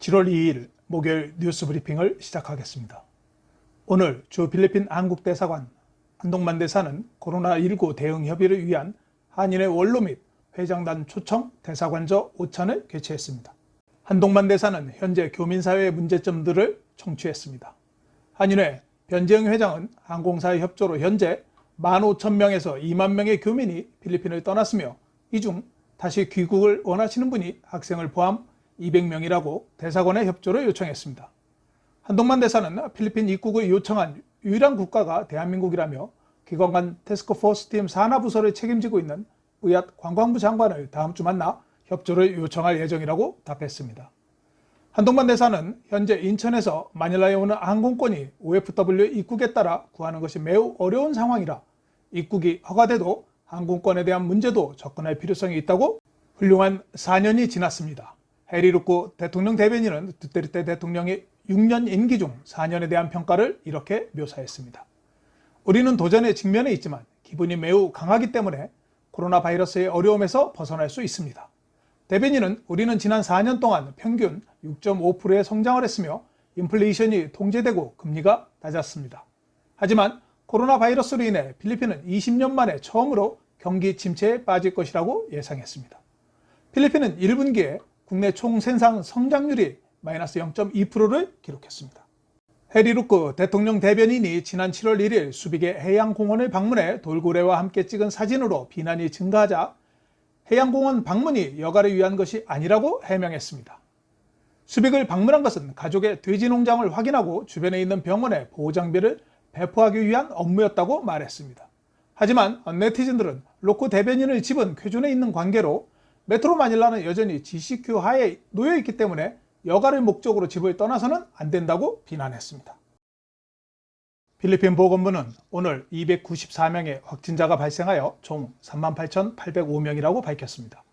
7월 2일 목요일 뉴스 브리핑을 시작하겠습니다. 오늘 주 필리핀 한국대사관 한동만 대사는 코로나19 대응 협의를 위한 한인회 원로 및 회장단 초청 대사관저 오찬을 개최했습니다. 한동만 대사는 현재 교민사회의 문제점들을 청취했습니다. 한인회 변재영 회장은 항공사의 협조로 현재 15,000명에서 2만 명의 교민이 필리핀을 떠났으며 이 중 다시 귀국을 원하시는 분이 학생을 포함 200명이라고 대사관에 협조를 요청했습니다. 한동만 대사는 필리핀 입국을 요청한 유일한 국가가 대한민국이라며 기관 간 태스크포스팀 산하부서를 책임지고 있는 의앗 관광부 장관을 다음 주 만나 협조를 요청할 예정이라고 답했습니다. 한동만 대사는 현재 인천에서 마닐라에 오는 항공권이 OFW 입국에 따라 구하는 것이 매우 어려운 상황이라 입국이 허가돼도 항공권에 대한 문제도 접근할 필요성이 있다고 훌륭한 4년이 지났습니다. 해리 루크 대통령 대변인은 두테르테 대통령의 6년 임기 중 4년에 대한 평가를 이렇게 묘사했습니다. 우리는 도전에 직면해 있지만 기분이 매우 강하기 때문에 코로나 바이러스의 어려움에서 벗어날 수 있습니다. 대변인은 우리는 지난 4년 동안 평균 6.5%의 성장을 했으며 인플레이션이 통제되고 금리가 낮았습니다. 하지만 코로나 바이러스로 인해 필리핀은 20년 만에 처음으로 경기 침체에 빠질 것이라고 예상했습니다. 필리핀은 1분기에 국내 총생산 성장률이 마이너스 0.2%를 기록했습니다. 해리 루크 대통령 대변인이 지난 7월 1일 수빅의 해양공원을 방문해 돌고래와 함께 찍은 사진으로 비난이 증가하자 해양공원 방문이 여가를 위한 것이 아니라고 해명했습니다. 수빅을 방문한 것은 가족의 돼지 농장을 확인하고 주변에 있는 병원에 보호장비를 배포하기 위한 업무였다고 말했습니다. 하지만 네티즌들은 루크 대변인의 집은 쾌준에 있는 관계로 메트로 마닐라는 여전히 GCQ 하에 놓여있기 때문에 여가를 목적으로 집을 떠나서는 안 된다고 비난했습니다. 필리핀 보건부는 오늘 294명의 확진자가 발생하여 총 38,805명이라고 밝혔습니다.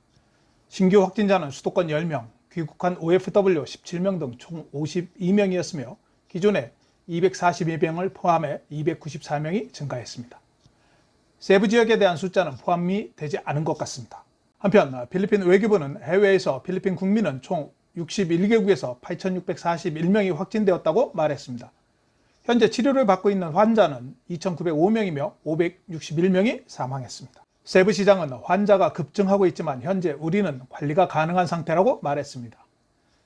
신규 확진자는 수도권 10명, 귀국한 OFW 17명 등 총 52명이었으며 기존에 242명을 포함해 294명이 증가했습니다. 세부 지역에 대한 숫자는 포함이 되지 않은 것 같습니다. 한편 필리핀 외교부는 해외에서 필리핀 국민은 총 61개국에서 8,641명이 확진되었다고 말했습니다. 현재 치료를 받고 있는 환자는 2,905명이며 561명이 사망했습니다. 세부시장은 환자가 급증하고 있지만 현재 우리는 관리가 가능한 상태라고 말했습니다.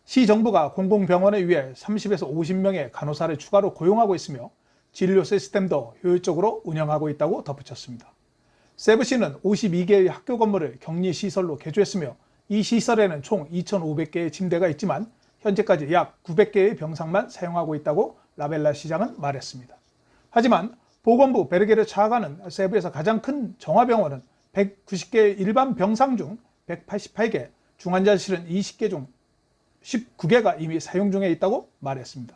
시정부가 공공병원을 위해 30에서 50명의 간호사를 추가로 고용하고 있으며 진료 시스템도 효율적으로 운영하고 있다고 덧붙였습니다. 세부시는 52개의 학교 건물을 격리시설로 개조했으며 이 시설에는 총 2,500개의 침대가 있지만 현재까지 약 900개의 병상만 사용하고 있다고 라벨라 시장은 말했습니다. 하지만 보건부 베르게르 차관은 세부에서 가장 큰 정화병원은 190개의 일반 병상 중 188개, 중환자실은 20개 중 19개가 이미 사용 중에 있다고 말했습니다.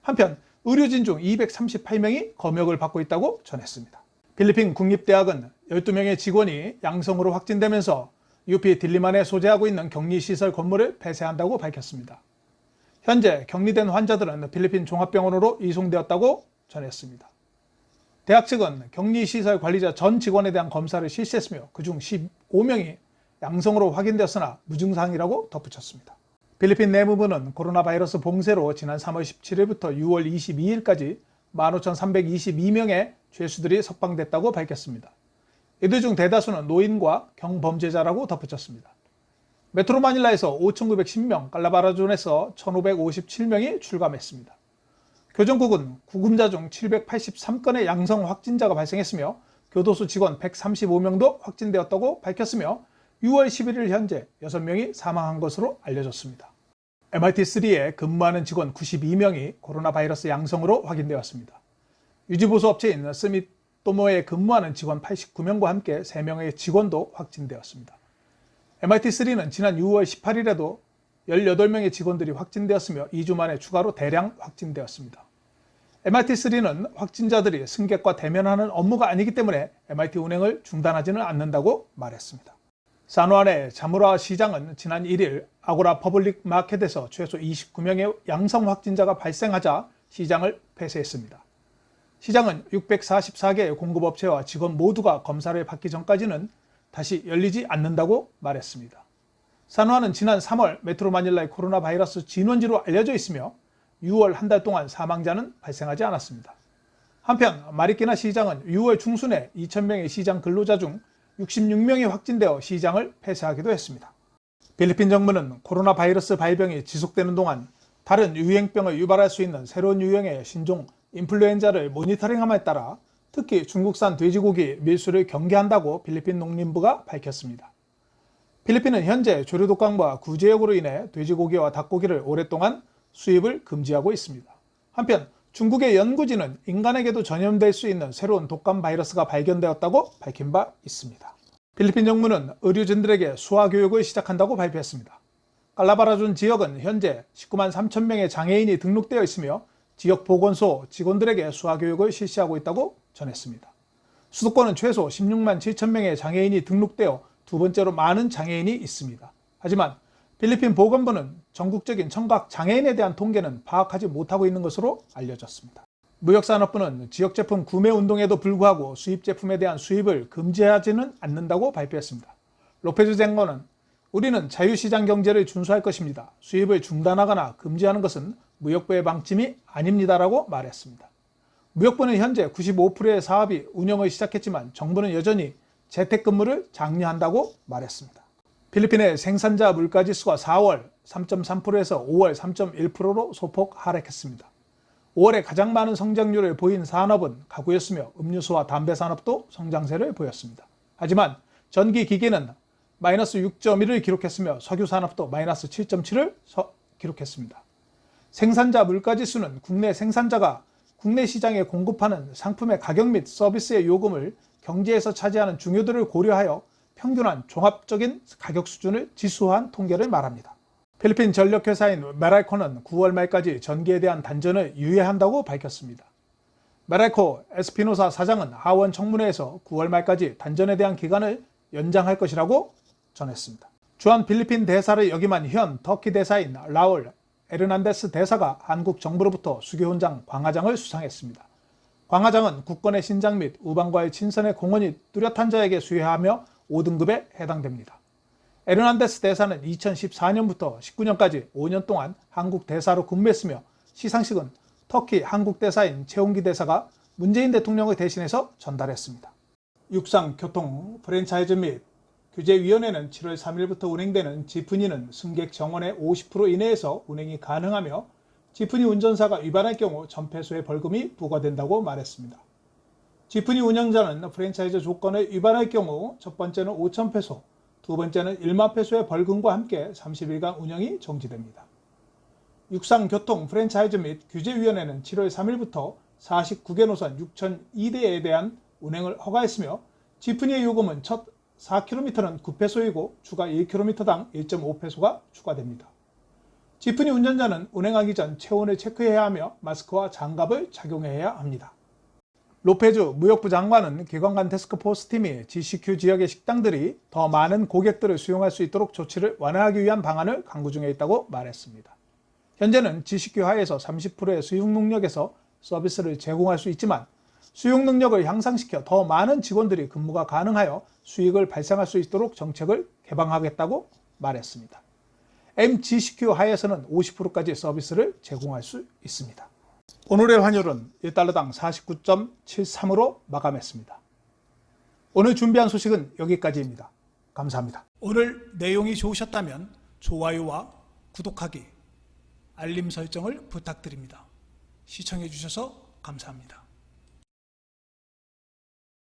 한편 의료진 중 238명이 검역을 받고 있다고 전했습니다. 필리핀 국립대학은 12명의 직원이 양성으로 확진되면서 UP 딜리만에 소재하고 있는 격리시설 건물을 폐쇄한다고 밝혔습니다. 현재 격리된 환자들은 필리핀 종합병원으로 이송되었다고 전했습니다. 대학 측은 격리시설 관리자 전 직원에 대한 검사를 실시했으며 그중 15명이 양성으로 확인되었으나 무증상이라고 덧붙였습니다. 필리핀 내무부는 코로나 바이러스 봉쇄로 지난 3월 17일부터 6월 22일까지 15,322명의 죄수들이 석방됐다고 밝혔습니다. 이들 중 대다수는 노인과 경범죄자라고 덧붙였습니다. 메트로 마닐라에서 5,910명, 깔라바라존에서 1,557명이 출감했습니다. 교정국은 구금자 중 783건의 양성 확진자가 발생했으며 교도소 직원 135명도 확진되었다고 밝혔으며 6월 11일 현재 6명이 사망한 것으로 알려졌습니다. MRT3에 근무하는 직원 92명이 코로나 바이러스 양성으로 확인되었습니다. 유지보수 업체인 스미토모에 근무하는 직원 89명과 함께 3명의 직원도 확진되었습니다. MRT3는 지난 6월 18일에도 18명의 직원들이 확진되었으며 2주 만에 추가로 대량 확진되었습니다. MRT3는 확진자들이 승객과 대면하는 업무가 아니기 때문에 MRT 운행을 중단하지는 않는다고 말했습니다. 산후안의 자무라 시장은 지난 1일 아고라 퍼블릭 마켓에서 최소 29명의 양성 확진자가 발생하자 시장을 폐쇄했습니다. 시장은 644개의 공급업체와 직원 모두가 검사를 받기 전까지는 다시 열리지 않는다고 말했습니다. 산화는 지난 3월 메트로 마닐라의 코로나 바이러스 진원지로 알려져 있으며 6월 한 달 동안 사망자는 발생하지 않았습니다. 한편 마리끼나 시장은 6월 중순에 2,000명의 시장 근로자 중 66명이 확진되어 시장을 폐쇄하기도 했습니다. 필리핀 정부는 코로나 바이러스 발병이 지속되는 동안 다른 유행병을 유발할 수 있는 새로운 유형의 신종 인플루엔자를 모니터링함에 따라 특히 중국산 돼지고기 밀수를 경계한다고 필리핀 농림부가 밝혔습니다. 필리핀은 현재 조류독감과 구제역으로 인해 돼지고기와 닭고기를 오랫동안 수입을 금지하고 있습니다. 한편 중국의 연구진은 인간에게도 전염될 수 있는 새로운 독감 바이러스가 발견되었다고 밝힌 바 있습니다. 필리핀 정부는 의료진들에게 수화 교육을 시작한다고 발표했습니다. 깔라바라준 지역은 현재 19만 3천 명의 장애인이 등록되어 있으며 지역 보건소 직원들에게 수화 교육을 실시하고 있다고 전했습니다. 수도권은 최소 16만 7천 명의 장애인이 등록되어 두 번째로 많은 장애인이 있습니다. 하지만 필리핀 보건부는 전국적인 청각 장애인에 대한 통계는 파악하지 못하고 있는 것으로 알려졌습니다. 무역산업부는 지역 제품 구매 운동에도 불구하고 수입 제품에 대한 수입을 금지하지는 않는다고 발표했습니다. 로페즈 장관은 우리는 자유시장 경제를 준수할 것입니다. 수입을 중단하거나 금지하는 것은 무역부의 방침이 아닙니다라고 말했습니다. 무역부는 현재 95%의 사업이 운영을 시작했지만 정부는 여전히 재택근무를 장려한다고 말했습니다. 필리핀의 생산자 물가지수가 4월 3.3%에서 5월 3.1%로 소폭 하락했습니다. 5월에 가장 많은 성장률을 보인 산업은 가구였으며 음료수와 담배 산업도 성장세를 보였습니다. 하지만 전기기기는 마이너스 6.1을 기록했으며 석유 산업도 마이너스 7.7을 기록했습니다. 생산자 물가지수는 국내 생산자가 국내 시장에 공급하는 상품의 가격 및 서비스의 요금을 경제에서 차지하는 중요도를 고려하여 평균한 종합적인 가격 수준을 지수화한 통계를 말합니다. 필리핀 전력회사인 메랄코는 9월 말까지 전기에 대한 단전을 유예한다고 밝혔습니다. 메랄코 에스피노사 사장은 하원 청문회에서 9월 말까지 단전에 대한 기간을 연장할 것이라고 전했습니다. 주한 필리핀 대사를 역임한 현 터키 대사인 라울 에르난데스 대사가 한국 정부로부터 수교훈장 광화장을 수상했습니다. 광화장은 국권의 신장 및 우방과의 친선의 공헌이 뚜렷한 자에게 수여하며 5등급에 해당됩니다. 에르난데스 대사는 2014년부터 19년까지 5년 동안 한국 대사로 근무했으며 시상식은 터키 한국 대사인 최홍기 대사가 문재인 대통령을 대신해서 전달했습니다. 육상, 교통, 프랜차이즈 및 규제위원회는 7월 3일부터 운행되는 지프니는 승객 정원의 50% 이내에서 운행이 가능하며 지프니 운전사가 위반할 경우 전패소의 벌금이 부과된다고 말했습니다. 지프니 운영자는 프랜차이즈 조건을 위반할 경우 첫 번째는 5,000페소, 두 번째는 1만 페소의 벌금과 함께 30일간 운영이 정지됩니다. 육상교통 프랜차이즈 및 규제위원회는 7월 3일부터 49개 노선 6,002대에 대한 운행을 허가했으며 지프니의 요금은 첫 4km는 9페소이고 추가 1km당 1.5페소가 추가됩니다. 지프니 운전자는 운행하기 전 체온을 체크해야 하며 마스크와 장갑을 착용해야 합니다. 로페즈 무역부 장관은 기관간 태스크포스 팀이 GCQ 지역의 식당들이 더 많은 고객들을 수용할 수 있도록 조치를 완화하기 위한 방안을 강구 중에 있다고 말했습니다. 현재는 GCQ 하에서 30%의 수용 능력에서 서비스를 제공할 수 있지만 수용 능력을 향상시켜 더 많은 직원들이 근무가 가능하여 수익을 발생할 수 있도록 정책을 개방하겠다고 말했습니다. MGCQ 하에서는 50%까지 서비스를 제공할 수 있습니다. 오늘의 환율은 1달러당 49.73으로 마감했습니다. 오늘 준비한 소식은 여기까지입니다. 감사합니다. 오늘 내용이 좋으셨다면 좋아요와 구독하기, 알림 설정을 부탁드립니다. 시청해 주셔서 감사합니다.